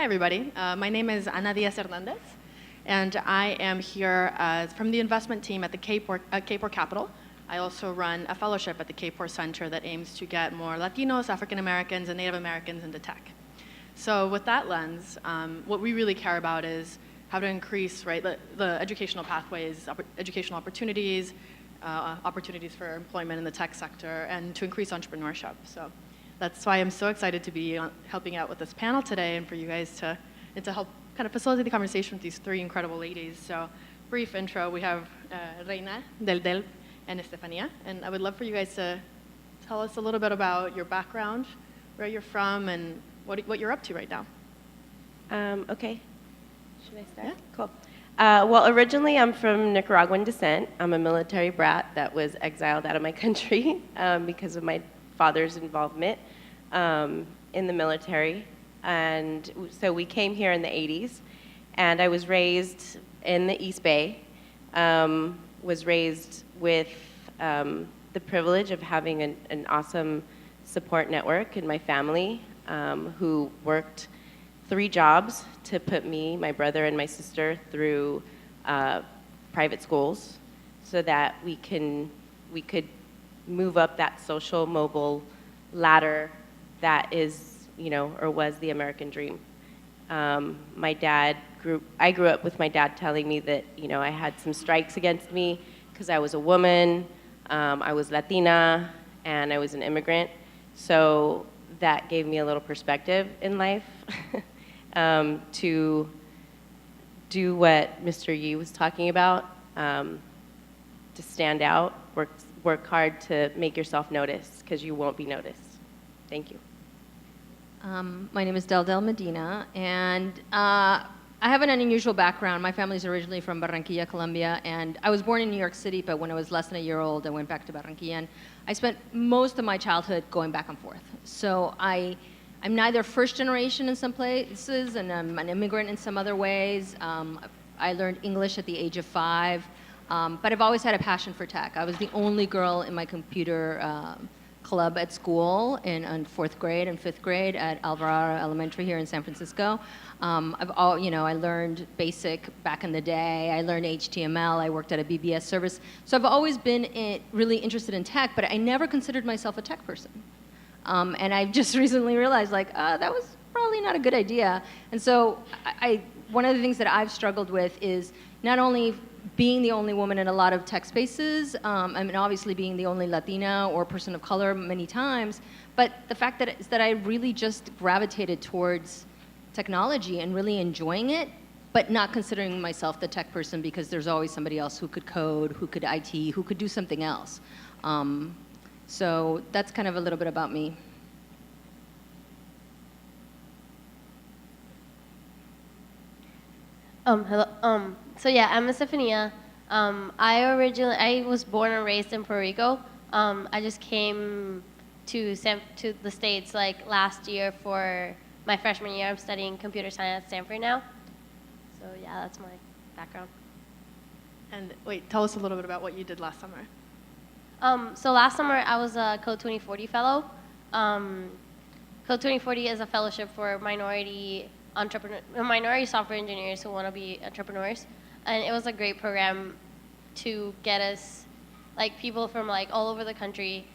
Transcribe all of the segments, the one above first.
Hi, everybody. My name is Ana Diaz Hernandez, and I am here from the investment team at the KPOR Capital. I also run a fellowship at the KPOR Center that aims to get more Latinos, African Americans, and Native Americans into tech. So with that lens, what we really care about is how to increase the educational pathways, educational opportunities, opportunities for employment in the tech sector, and to increase entrepreneurship. So that's why I'm so excited to be helping out with this panel today and for you guys to help kind of facilitate the conversation with these three incredible ladies. So brief intro, we have Reina, Del, and Estefania. And I would love for you guys to tell us a little bit about your background, where you're from, and what you're up to right now. Okay. Should I start? Yeah. Cool. Well, originally I'm from Nicaraguan descent. I'm a military brat that was exiled out of my country because of my father's involvement in the military. And so we came here in the 80s, and I was raised in the East Bay, was raised with the privilege of having an awesome support network in my family who worked 3 jobs to put me, my brother, and my sister through private schools so that we could move up that social mobile ladder that is, or was the American dream. I grew up with my dad telling me that, I had some strikes against me because I was a woman, I was Latina, and I was an immigrant. So that gave me a little perspective in life to do what Mr. Yi was talking about, to stand out, work hard to make yourself noticed, because you won't be noticed. Thank you. My name is Del Medina, and I have an unusual background. My family's originally from Barranquilla, Colombia, and I was born in New York City, but when I was less than a year old, I went back to Barranquilla, and I spent most of my childhood going back and forth. So I'm neither first generation in some places, and I'm an immigrant in some other ways. I learned English at the age of 5. But I've always had a passion for tech. I was the only girl in my computer club at school in 4th grade and 5th grade at Alvarado Elementary here in San Francisco. I learned BASIC back in the day. I learned HTML. I worked at a BBS service. So I've always been really interested in tech, but I never considered myself a tech person. And I've just recently realized, that was probably not a good idea. And so one of the things that I've struggled with is not only being the only woman in a lot of tech spaces, obviously being the only Latina or person of color many times, but the fact that I really just gravitated towards technology and really enjoying it, but not considering myself the tech person because there's always somebody else who could code, who could IT, who could do something else. So that's kind of a little bit about me. Hello. So yeah, I'm Estefania. I was born and raised in Puerto Rico. I just came to the States last year for my freshman year. I'm studying computer science at Stanford now. So yeah, that's my background. And wait, tell us a little bit about what you did last summer. So last summer I was a Code 2040 fellow. Code 2040 is a fellowship for minority software engineers who want to be entrepreneurs, and it was a great program to get us people from all over the country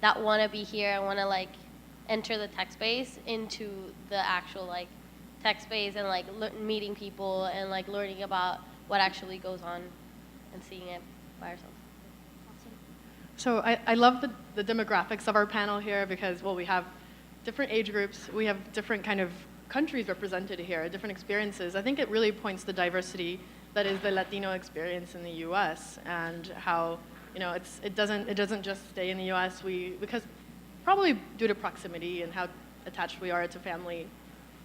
that want to be here and want to enter the tech space into the actual tech space and meeting people and learning about what actually goes on and seeing it by ourselves. So I love the demographics of our panel here because, we have different age groups, we have different kind of countries represented here, different experiences. I think it really points to the diversity that is the Latino experience in the U.S. and how, it doesn't just stay in the U.S. Because probably due to proximity and how attached we are to family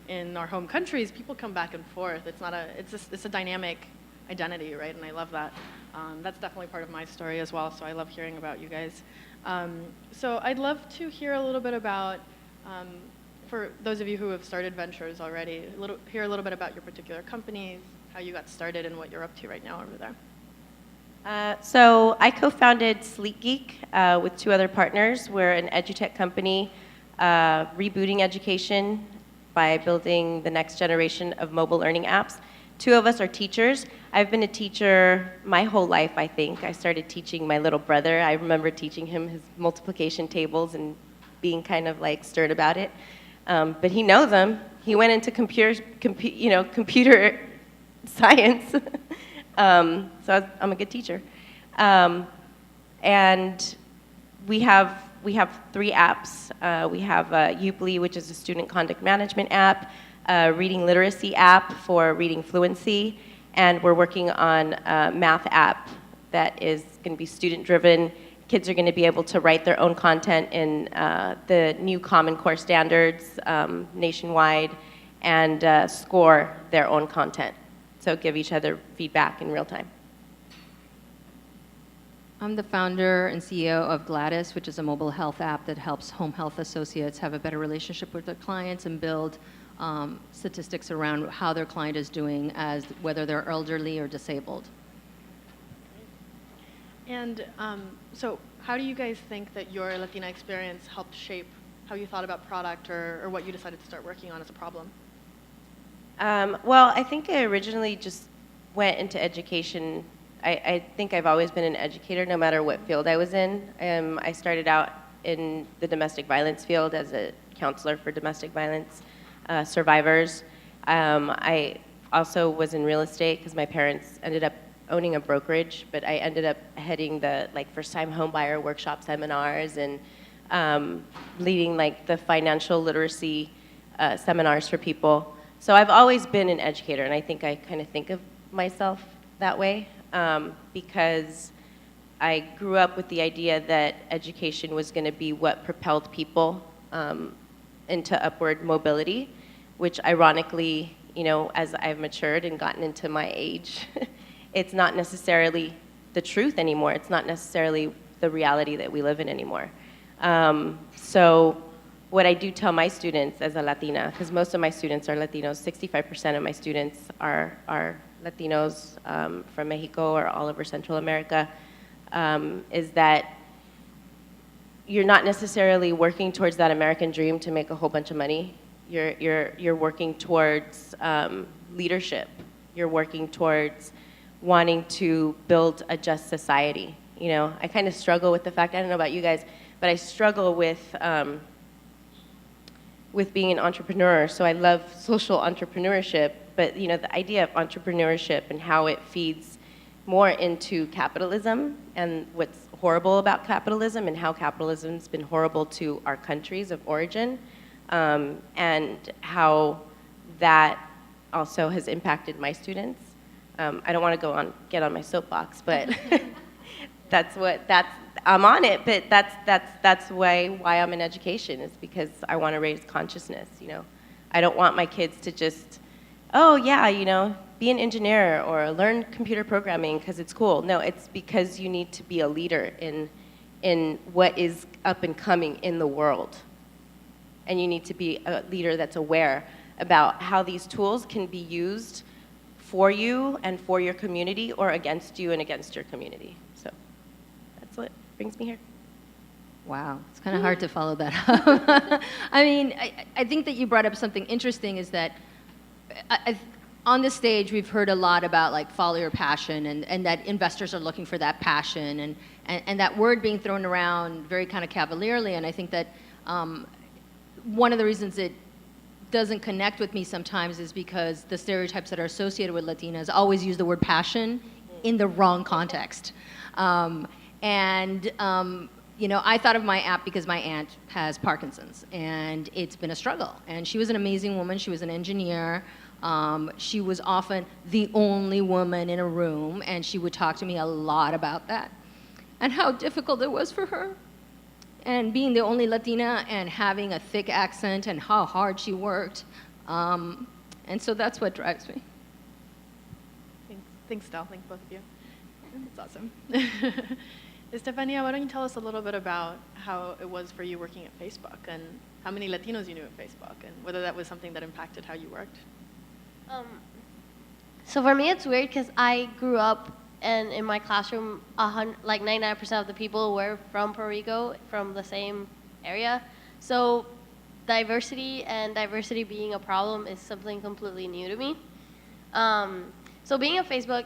in our home countries, people come back and forth. It's a dynamic identity, right? And I love that. That's definitely part of my story as well. So I love hearing about you guys. So I'd love to hear a little bit about. For those of you who have started ventures already, hear a little bit about your particular companies, how you got started, and what you're up to right now over there. So I co-founded Sleek Geek with 2 other partners. We're an edutech company rebooting education by building the next generation of mobile learning apps. 2 of us are teachers. I've been a teacher my whole life, I think. I started teaching my little brother. I remember teaching him his multiplication tables and being kind of like stern about it. But he knows them. He went into computer science. So I'm a good teacher. And we have 3 apps. We have Uply, which is a student conduct management app, a reading literacy app for reading fluency, and we're working on a math app that is going to be student-driven. Kids are going to be able to write their own content in the new Common Core standards nationwide and score their own content. So give each other feedback in real time. I'm the founder and CEO of Gladys, which is a mobile health app that helps home health associates have a better relationship with their clients and build statistics around how their client is doing, as whether they're elderly or disabled. And so how do you guys think that your Latina experience helped shape how you thought about product or what you decided to start working on as a problem? Well, I think I originally just went into education. I think I've always been an educator no matter what field I was in. I started out in the domestic violence field as a counselor for domestic violence survivors. I also was in real estate because my parents ended up owning a brokerage, but I ended up heading the first-time home buyer workshop seminars and leading the financial literacy seminars for people. So I've always been an educator, and I think I kind of think of myself that way because I grew up with the idea that education was going to be what propelled people into upward mobility, which ironically, as I've matured and gotten into my age, it's not necessarily the truth anymore. It's not necessarily the reality that we live in anymore. So what I do tell my students as a Latina, because most of my students are Latinos, 65% of my students are Latinos from Mexico or all over Central America, is that you're not necessarily working towards that American dream to make a whole bunch of money. You're working towards leadership. You're working towards wanting to build a just society. I kind of struggle with the fact, I don't know about you guys, but I struggle with being an entrepreneur. So I love social entrepreneurship, but the idea of entrepreneurship and how it feeds more into capitalism and what's horrible about capitalism and how capitalism's been horrible to our countries of origin, and how that also has impacted my students. I don't want to get on my soapbox, but I'm on it. But that's why I'm in education, is because I want to raise consciousness. I don't want my kids to just, be an engineer or learn computer programming because it's cool. No, it's because you need to be a leader in what is up and coming in the world, and you need to be a leader that's aware about how these tools can be used for you and for your community, or against you and against your community. So that's what brings me here. Wow, it's kind of hard to follow that up. I think that you brought up something interesting, is that on this stage we've heard a lot about follow your passion, and that investors are looking for that passion, and that word being thrown around very kind of cavalierly, and I think that one of the reasons it doesn't connect with me sometimes is because the stereotypes that are associated with Latinas always use the word passion in the wrong context. I thought of my app because my aunt has Parkinson's, and it's been a struggle. And she was an amazing woman. She was an engineer. She was often the only woman in a room, and she would talk to me a lot about that and how difficult it was for her. And being the only Latina and having a thick accent and how hard she worked. And so that's what drives me. Thanks, Del. Thank both of you. That's awesome. Estefania, why don't you tell us a little bit about how it was for you working at Facebook, and how many Latinos you knew at Facebook, and whether that was something that impacted how you worked? So for me, it's weird because I grew up, and in my classroom, 99% of the people were from Puerto Rico, from the same area. So diversity and diversity being a problem is something completely new to me. So being on Facebook,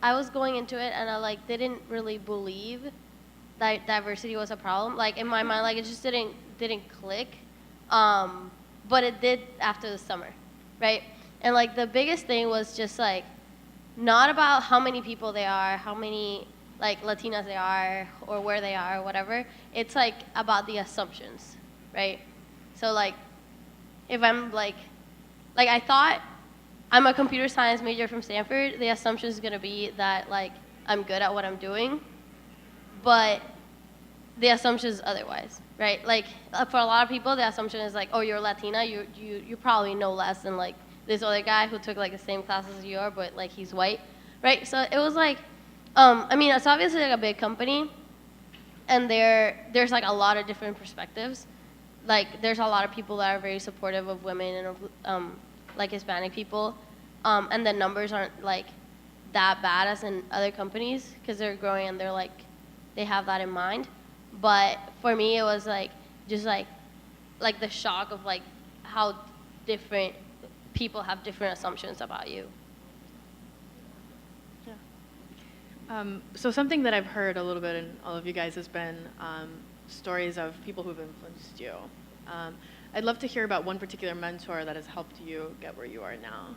I was going into it and I like didn't really believe that diversity was a problem. Like in my mind, like it just didn't click. But it did after the summer, right? And like the biggest thing was just like not about how many people they are, how many like Latinas they are, or where they are, or whatever. It's like about the assumptions, right? So like if I'm like I thought I'm a computer science major from Stanford, the assumption is gonna be that like I'm good at what I'm doing, but the assumption is otherwise, right? Like for a lot of people, the assumption is like, oh, you're Latina, you probably know less than like this other guy who took like the same classes as you are, but like he's white, right? So it was like, I mean, it's obviously like a big company, and there's like a lot of different perspectives. Like there's a lot of people that are very supportive of women and of like Hispanic people, and the numbers aren't like that bad as in other companies because they're growing and they're like they have that in mind. But for me, it was like just like the shock of like how different people have different assumptions about you. So something that I've heard a little bit in all of you guys has been stories of people who've influenced you. I'd love to hear about one particular mentor that has helped you get where you are now.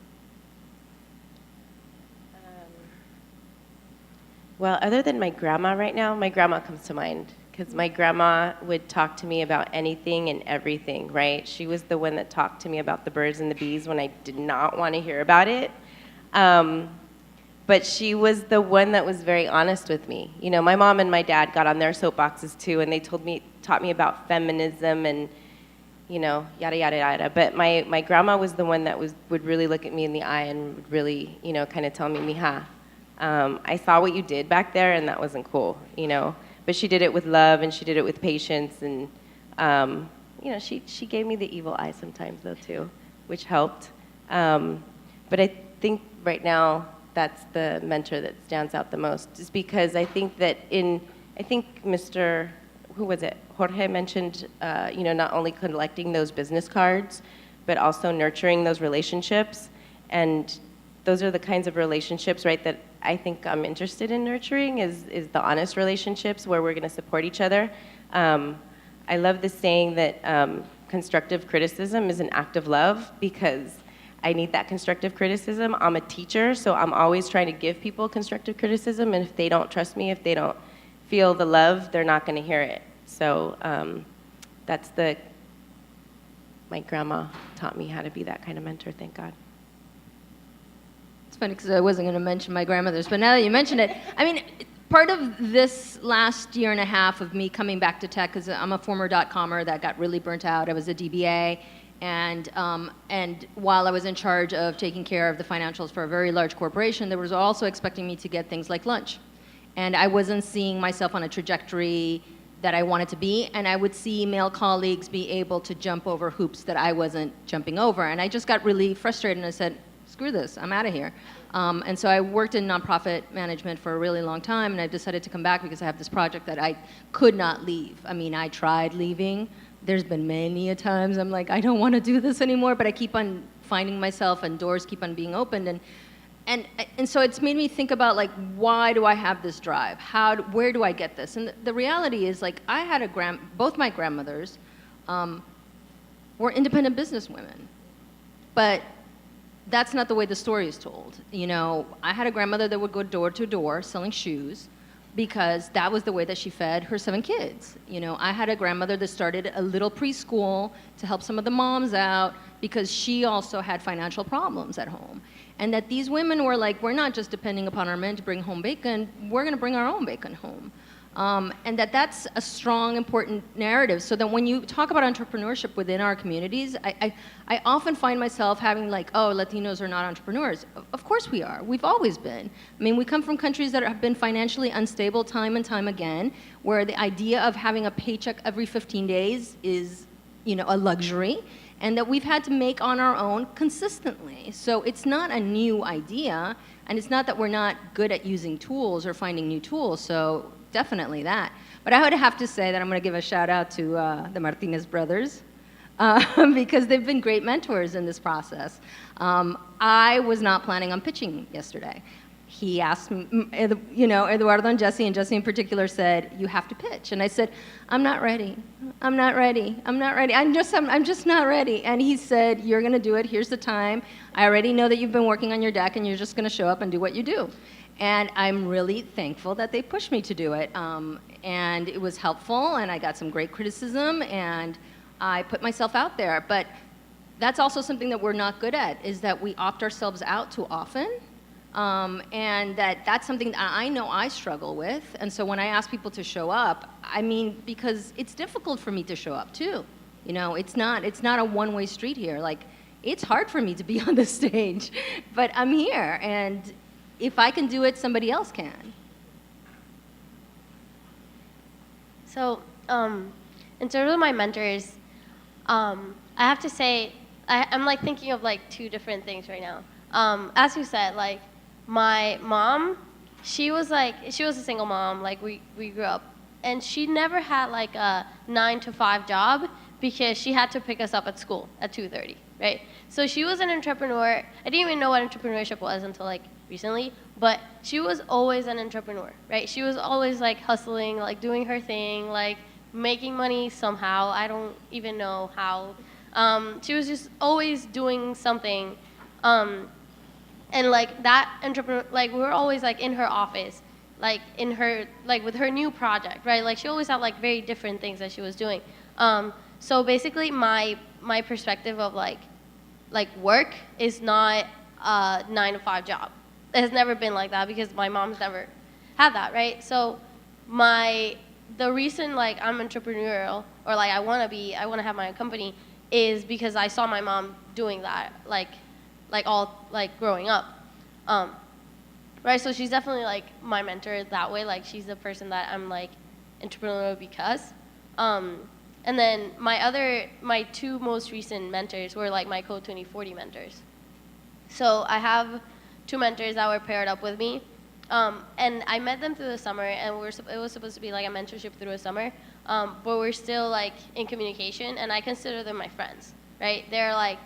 Well, other than my grandma right now, my grandma comes to mind because my grandma would talk to me about anything and everything, right? She was the one that talked to me about the birds and the bees when I did not want to hear about it. But she was the one that was very honest with me. You know, my mom and my dad got on their soapboxes too, and they taught me about feminism and, you know, yada, yada, yada. But my grandma was the one that would really look at me in the eye and would really, you know, kind of tell me, mija, I saw what you did back there, and that wasn't cool, you know. But she did it with love, and she did it with patience, and, you know, she gave me the evil eye sometimes, though, too, which helped. But I think right now, that's the mentor that stands out the most, just because I think that I think Mr., who was it, Jorge mentioned, you know, not only collecting those business cards, but also nurturing those relationships. And those are the kinds of relationships, right, that I think I'm interested in nurturing is the honest relationships where we're going to support each other. I love the saying that constructive criticism is an act of love, because I need that constructive criticism. I'm a teacher, so I'm always trying to give people constructive criticism, and if they don't trust me, if they don't feel the love, they're not going to hear it. So that's my grandma taught me how to be that kind of mentor, thank God. It's funny because I wasn't going to mention my grandmother's, but now that you mention it, I mean, part of this last year and a half of me coming back to tech, because I'm a former dot-commer that got really burnt out. I was a DBA, and while I was in charge of taking care of the financials for a very large corporation, they was also expecting me to get things like lunch. And I wasn't seeing myself on a trajectory that I wanted to be, and I would see male colleagues be able to jump over hoops that I wasn't jumping over. And I just got really frustrated, and I said, screw this, I'm out of here. And so I worked in nonprofit management for a really long time, and I decided to come back because I have this project that I could not leave. I mean, I tried leaving. There's been many a times I'm like, I don't want to do this anymore, but I keep on finding myself, and doors keep on being opened. And so it's made me think about, like, why do I have this drive? Where do I get this? And the reality is, like, I had both my grandmothers were independent businesswomen, but that's not the way the story is told. You know, I had a grandmother that would go door to door selling shoes because that was the way that she fed her 7 kids. You know, I had a grandmother that started a little preschool to help some of the moms out because she also had financial problems at home. And that these women were like, we're not just depending upon our men to bring home bacon, we're gonna bring our own bacon home. And that's a strong, important narrative. So that when you talk about entrepreneurship within our communities, I often find myself having like, oh, Latinos are not entrepreneurs. Of course we are. We've always been. I mean, we come from countries that have been financially unstable time and time again, where the idea of having a paycheck every 15 days is, you know, a luxury, and that we've had to make on our own consistently. So it's not a new idea, and it's not that we're not good at using tools or finding new tools. So definitely that. But I would have to say that I'm going to give a shout out to the Martinez brothers. because they've been great mentors in this process. I was not planning on pitching yesterday. He asked me, Eduardo and Jesse in particular said, you have to pitch. And I said, I'm not ready. I'm just not ready. And he said, you're going to do it. Here's the time. I already know that you've been working on your deck and you're just going to show up and do what you do. And I'm really thankful that they pushed me to do it. And it was helpful, and I got some great criticism, and I put myself out there. But that's also something that we're not good at, is that we opt ourselves out too often. And that's something that I know I struggle with. And so when I ask people to show up, I mean, because it's difficult for me to show up too. You know, it's not a one-way street here. Like, it's hard for me to be on the stage, but I'm here. And if I can do it, somebody else can. So, in terms of my mentors, I have to say, I'm like thinking of like two different things right now. As you said, like, my mom, she was a single mom, like we grew up, and she never had like a 9-to-5 job because she had to pick us up at school at 2:30, right? So she was an entrepreneur. I didn't even know what entrepreneurship was until like recently, but she was always an entrepreneur, right? She was always like hustling, like doing her thing, like making money somehow. I don't even know how. She was just always doing something. And like that entrepreneur, like we were always like in her office, like in her, like with her new project, right? Like she always had like very different things that she was doing. So basically my perspective of like work is not a 9-to-5 job. It has never been like that because my mom's never had that, right? So the reason like I'm entrepreneurial or like I want to have my own company is because I saw my mom doing that, like growing up, right? So she's definitely like my mentor that way. Like she's the person that I'm like entrepreneurial because. And then my two most recent mentors were like my Code 2040 mentors. So I have two mentors that were paired up with me, and I met them through the summer, and it was supposed to be like a mentorship through a summer, but we're still like in communication, and I consider them my friends, right? They're like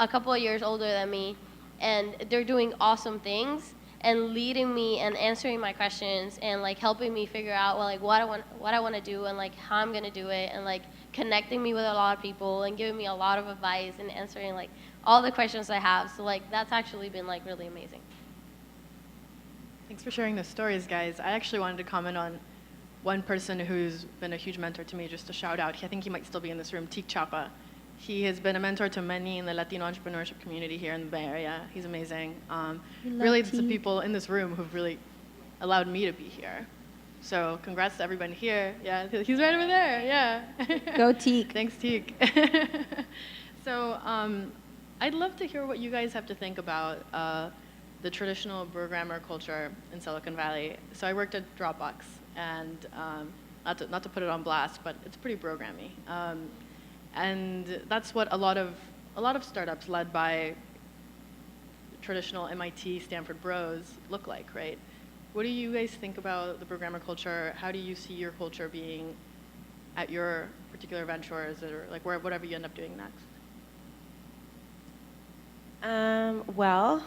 a couple of years older than me, and they're doing awesome things and leading me and answering my questions and like helping me figure out well, like what I want to do and like how I'm gonna do it and like connecting me with a lot of people and giving me a lot of advice and answering like all the questions I have. So like that's actually been like really amazing. Thanks for sharing those stories, guys. I actually wanted to comment on one person who's been a huge mentor to me, just a shout out. I think he might still be in this room, Teek Chapa. He has been a mentor to many in the Latino entrepreneurship community here in the Bay Area. He's amazing. Really, it's the people in this room who've really allowed me to be here. So congrats to everybody here. Yeah, he's right over there, yeah. Go Teek. Thanks, Teek. So I'd love to hear what you guys have to think about the traditional programmer culture in Silicon Valley. So I worked at Dropbox, and not to put it on blast, but it's pretty programmy. And that's what a lot of startups led by traditional MIT, Stanford bros look like, right? What do you guys think about the programmer culture? How do you see your culture being at your particular ventures, or like whatever you end up doing next? Well,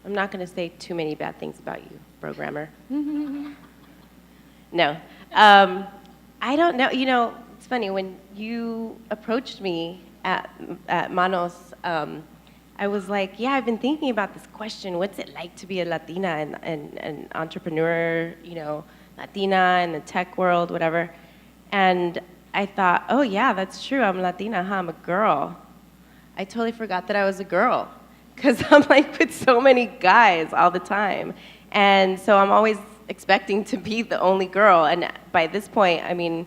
I'm not going to say too many bad things about you, programmer. No. I don't know. You know, it's funny, when you approached me at Manos, I was like, yeah, I've been thinking about this question. What's it like to be a Latina and entrepreneur, you know, Latina in the tech world, whatever. And I thought, oh yeah, that's true. I'm Latina, huh? I'm a girl. I totally forgot that I was a girl because I'm like with so many guys all the time. And so I'm always expecting to be the only girl. And by this point, I mean,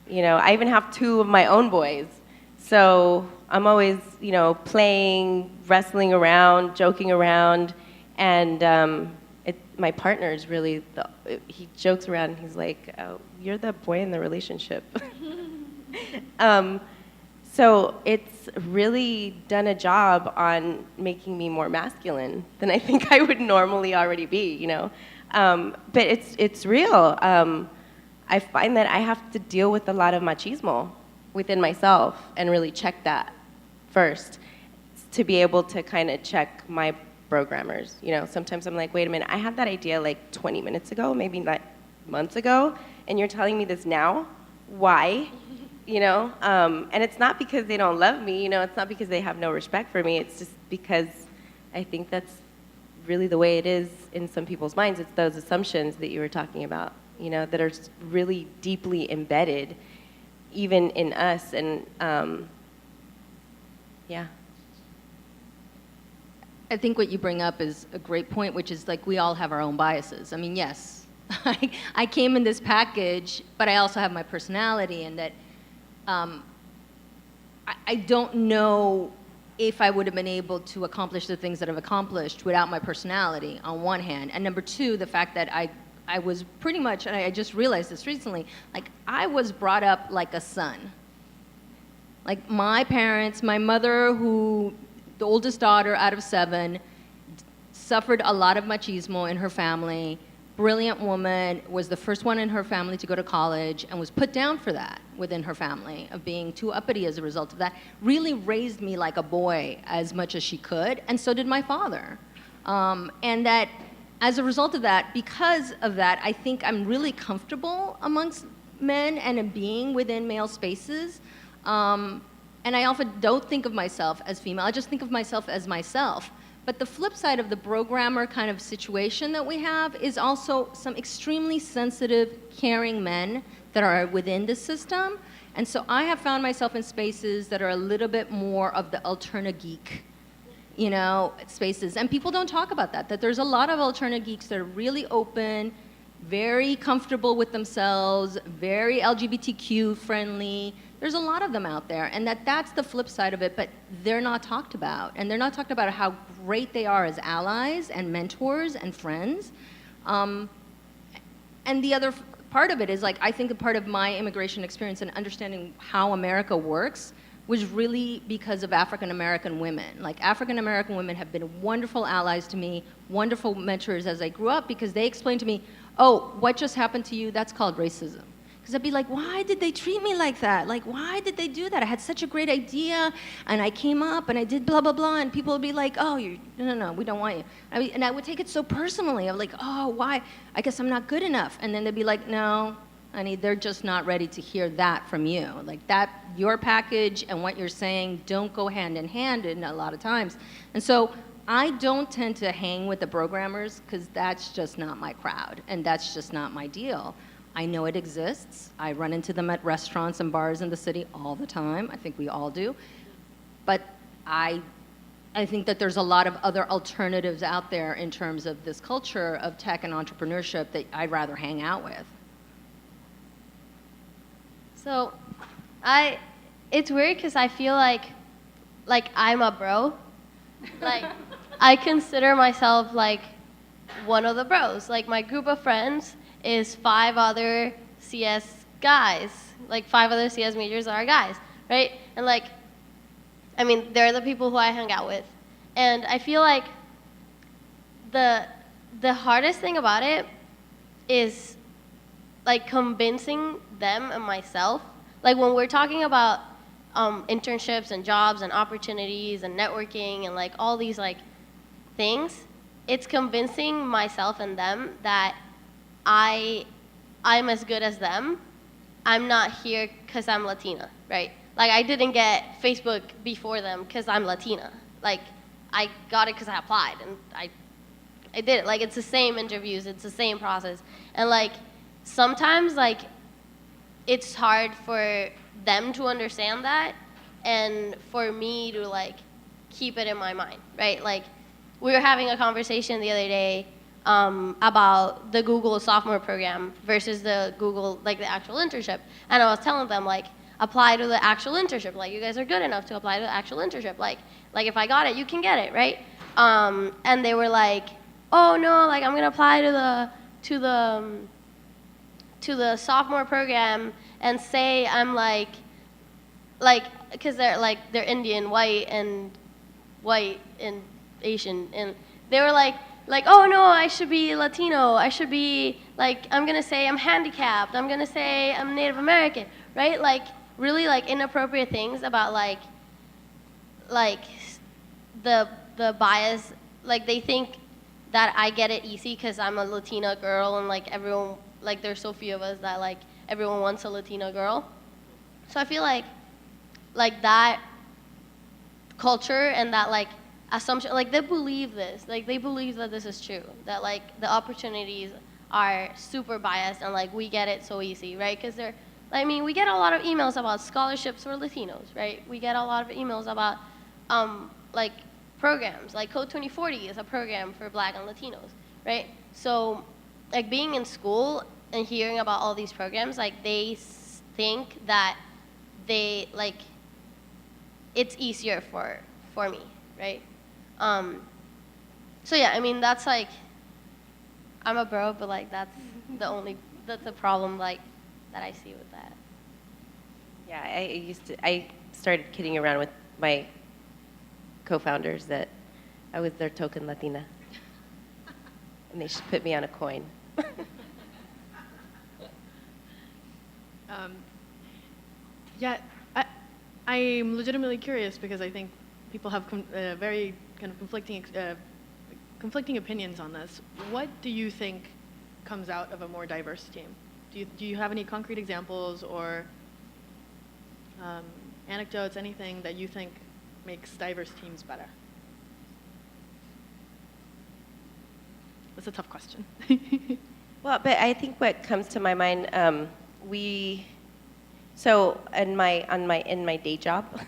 you know, I even have two of my own boys. So I'm always, you know, playing, wrestling around, joking around. And my partner is really, he jokes around and he's like, oh, you're the boy in the relationship. So it's really done a job on making me more masculine than I think I would normally already be, you know. But it's real. I find that I have to deal with a lot of machismo within myself and really check that first to be able to kind of check my programmers. You know, sometimes I'm like, wait a minute, I had that idea like 20 minutes ago, maybe like months ago, and you're telling me this now? Why? You know, and it's not because they don't love me, you know, it's not because they have no respect for me, it's just because I think that's really the way it is in some people's minds. It's those assumptions that you were talking about, you know, that are really deeply embedded even in us, and yeah. I think what you bring up is a great point, which is like we all have our own biases. I mean, yes, I came in this package, but I also have my personality, and that I don't know if I would have been able to accomplish the things that I've accomplished without my personality, on one hand. And number two, the fact that I was pretty much, and I just realized this recently, like I was brought up like a son. Like my parents, my mother, who, the oldest daughter out of 7, suffered a lot of machismo in her family. Brilliant woman, was the first one in her family to go to college, and was put down for that within her family, of being too uppity as a result of that. Really raised me like a boy as much as she could, and so did my father. And that as a result of that, because of that, I think I'm really comfortable amongst men and in being within male spaces. And I often don't think of myself as female, I just think of myself as myself. But the flip side of the programmer kind of situation that we have is also some extremely sensitive, caring men that are within the system. And so I have found myself in spaces that are a little bit more of the alterna geek, you know, spaces. And people don't talk about that there's a lot of alterna geeks that are really open, very comfortable with themselves, very LGBTQ friendly. There's a lot of them out there, and that's the flip side of it, but they're not talked about. And they're not talked about how great they are as allies and mentors and friends. And the other part of it is, like, I think a part of my immigration experience and understanding how America works was really because of African American women. Like, African American women have been wonderful allies to me, wonderful mentors as I grew up, because they explained to me, oh, what just happened to you, that's called racism. Because I'd be like, why did they treat me like that? Like, why did they do that? I had such a great idea, and I came up, and I did blah, blah, blah, and people would be like, oh, no, we don't want you. And I would take it so personally. I'm like, oh, why? I guess I'm not good enough. And then they'd be like, no, honey, they're just not ready to hear that from you. Like, that, your package and what you're saying don't go hand in hand in a lot of times. And so I don't tend to hang with the programmers, because that's just not my crowd, and that's just not my deal. I know it exists. I run into them at restaurants and bars in the city all the time. I think we all do. But I think that there's a lot of other alternatives out there in terms of this culture of tech and entrepreneurship that I'd rather hang out with. So, it's weird because I feel like I'm a bro. Like, I consider myself like one of the bros. Like, my group of friends is 5 other CS guys. Like, 5 other CS majors are guys, right? And like, I mean, they're the people who I hang out with. And I feel like the hardest thing about it is like convincing them and myself. Like, when we're talking about internships and jobs and opportunities and networking and like all these like things, it's convincing myself and them that I'm as good as them. I'm not here because I'm Latina, right? Like, I didn't get Facebook before them because I'm Latina. Like, I got it because I applied, and I did it. Like, it's the same interviews, it's the same process. And like, sometimes like, it's hard for them to understand that, and for me to like keep it in my mind, right? Like, we were having a conversation the other day about the Google sophomore program versus the Google, like the actual internship. And I was telling them, like, apply to the actual internship. Like, you guys are good enough to apply to the actual internship. Like if I got it, you can get it, right? And they were like, oh no, like, I'm gonna apply to the sophomore program and say I'm like, because they're Indian, white and Asian, and they were like, oh no, I should be Latino, I should be, like, I'm gonna say I'm handicapped, I'm gonna say I'm Native American, right? Like, really like inappropriate things about like the bias. Like they think that I get it easy because I'm a Latina girl and like everyone, like there's so few of us that like everyone wants a Latina girl. So I feel like that culture and that like assumption, like they believe this, like they believe that this is true, that like the opportunities are super biased and like we get it so easy, right? Because I mean, we get a lot of emails about scholarships for Latinos, right? We get a lot of emails about like programs, like Code 2040 is a program for Black and Latinos, right? So like being in school and hearing about all these programs, like they think that they like it's easier for me, right? So yeah, I mean that's like I'm a bro, but like that's the problem like that I see with that. Yeah, I started kidding around with my co-founders that I was their token Latina, and they should put me on a coin. Yeah, I'm legitimately curious because I think people have very kind of conflicting opinions on this. What do you think comes out of a more diverse team? Do you have any concrete examples or anecdotes, anything that you think makes diverse teams better? That's a tough question. Well, but I think what comes to my mind, so in my day job,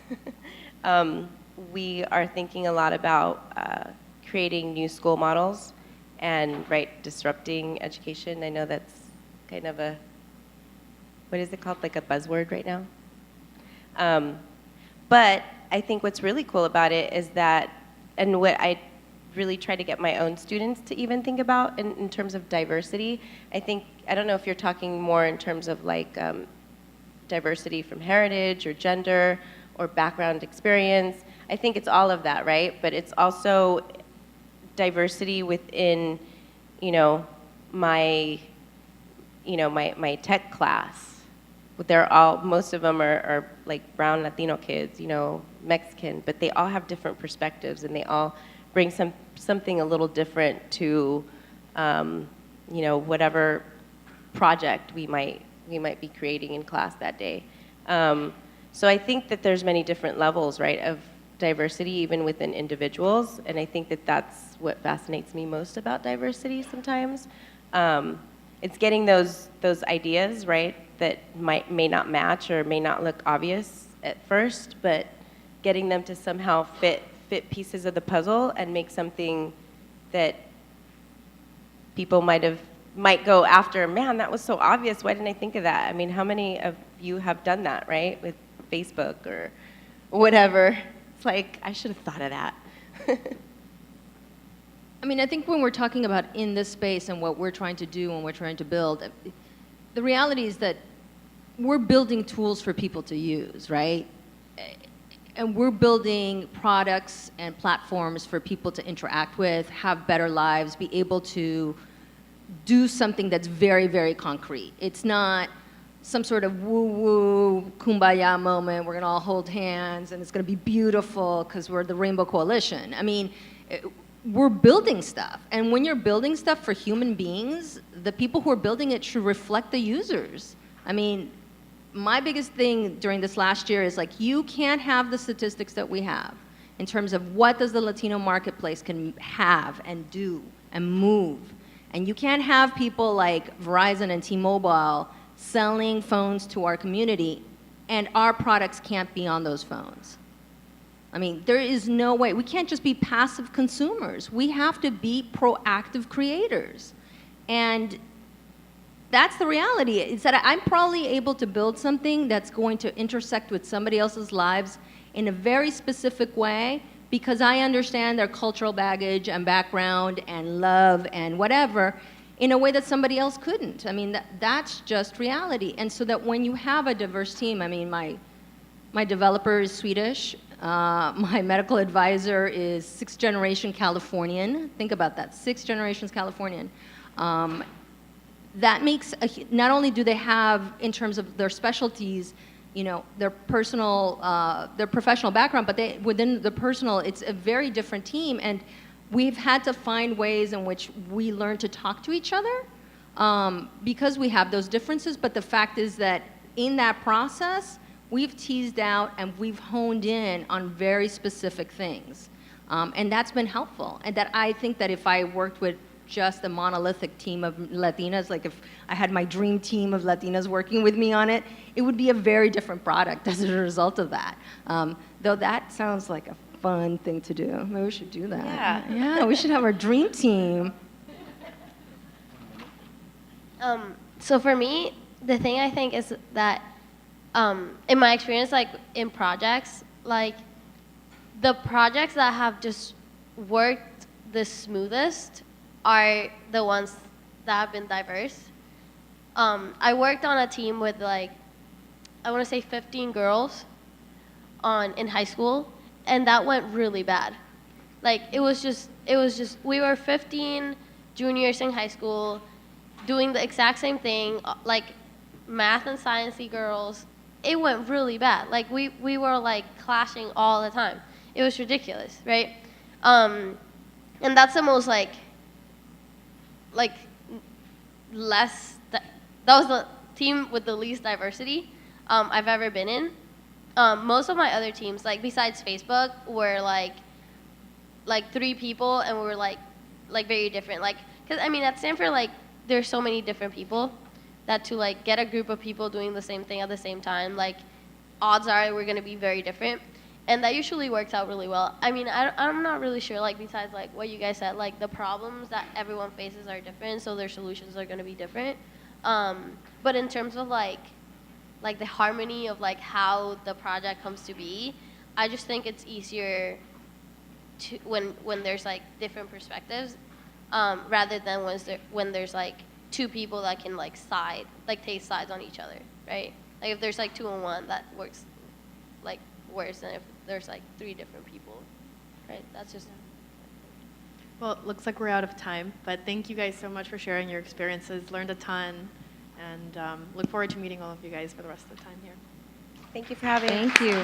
we are thinking a lot about creating new school models and disrupting education. I know that's kind of what is it called, like a buzzword right now? But I think what's really cool about it is that, and what I really try to get my own students to even think about in terms of diversity, I don't know if you're talking more in terms of like diversity from heritage or gender or background experience. I think it's all of that, right? But it's also diversity within, my tech class. Most of them are like brown Latino kids, Mexican, but they all have different perspectives and they all bring something a little different to, whatever project we might be creating in class that day. So I think that there's many different levels, right, of diversity even within individuals, and I think that that's what fascinates me most about diversity sometimes. It's getting those ideas, right, that may not match or may not look obvious at first, but getting them to somehow fit pieces of the puzzle and make something that people might go after. Man, that was so obvious. Why didn't I think of that? I mean, how many of you have done that, right, with Facebook or whatever? It's like, I should have thought of that. I mean, I think when we're talking about in this space and what we're trying to do and we're trying to build, the reality is that we're building tools for people to use, right? And we're building products and platforms for people to interact with, have better lives, be able to do something that's very, very concrete. It's not some sort of woo-woo, kumbaya moment. We're gonna all hold hands and it's gonna be beautiful because we're the Rainbow Coalition. I mean, we're building stuff. And when you're building stuff for human beings, the people who are building it should reflect the users. I mean, my biggest thing during this last year is like, you can't have the statistics that we have in terms of what does the Latino marketplace can have and do and move. And you can't have people like Verizon and T-Mobile selling phones to our community and our products can't be on those phones. I mean, there is no way. We can't just be passive consumers. We have to be proactive creators. And that's the reality. Is that I'm probably able to build something that's going to intersect with somebody else's lives in a very specific way because I understand their cultural baggage and background and love and whatever in a way that somebody else couldn't. I mean, that's just reality. And so that when you have a diverse team, I mean, my developer is Swedish. My medical advisor is 6th generation Californian. Think about that, 6 generations Californian. That makes, not only do they have, in terms of their specialties, their their professional background, but within the personal, it's a very different team. And we've had to find ways in which we learn to talk to each other because we have those differences. But the fact is that in that process, we've teased out and we've honed in on very specific things. And that's been helpful. And that I think that if I worked with just a monolithic team of Latinas, like if I had my dream team of Latinas working with me on it, it would be a very different product as a result of that. Though that sounds like a fun thing to do. Maybe we should do that. Yeah, we should have our dream team. So for me, the thing I think is that in my experience, like in projects, like the projects that have just worked the smoothest are the ones that have been diverse. I worked on a team with I want to say 15 girls in high school, and that went really bad. Like it was just we were 15 juniors in high school doing the exact same thing, like math and sciencey girls. It went really bad. Like we were like clashing all the time. It was ridiculous, right? And that's the most that was the team with the least diversity I've ever been in. Most of my other teams, like besides Facebook, were like 3 people, and we were like very different. Like, cause I mean at Stanford, like there's so many different people that to get a group of people doing the same thing at the same time, like odds are we're gonna be very different. And that usually works out really well. I mean, I'm not really sure, besides, what you guys said, the problems that everyone faces are different, so their solutions are going to be different. But in terms of, the harmony of, how the project comes to be, I just think it's easier to when there's, different perspectives, rather than when there's, 2 people that can, take sides on each other, right? Like, if there's, 2-on-1, that works, worse than if there's 3 different people, right? That's just. Well, it looks like we're out of time, but thank you guys so much for sharing your experiences. Learned a ton, and look forward to meeting all of you guys for the rest of the time here. Thank you for having us. Thank you.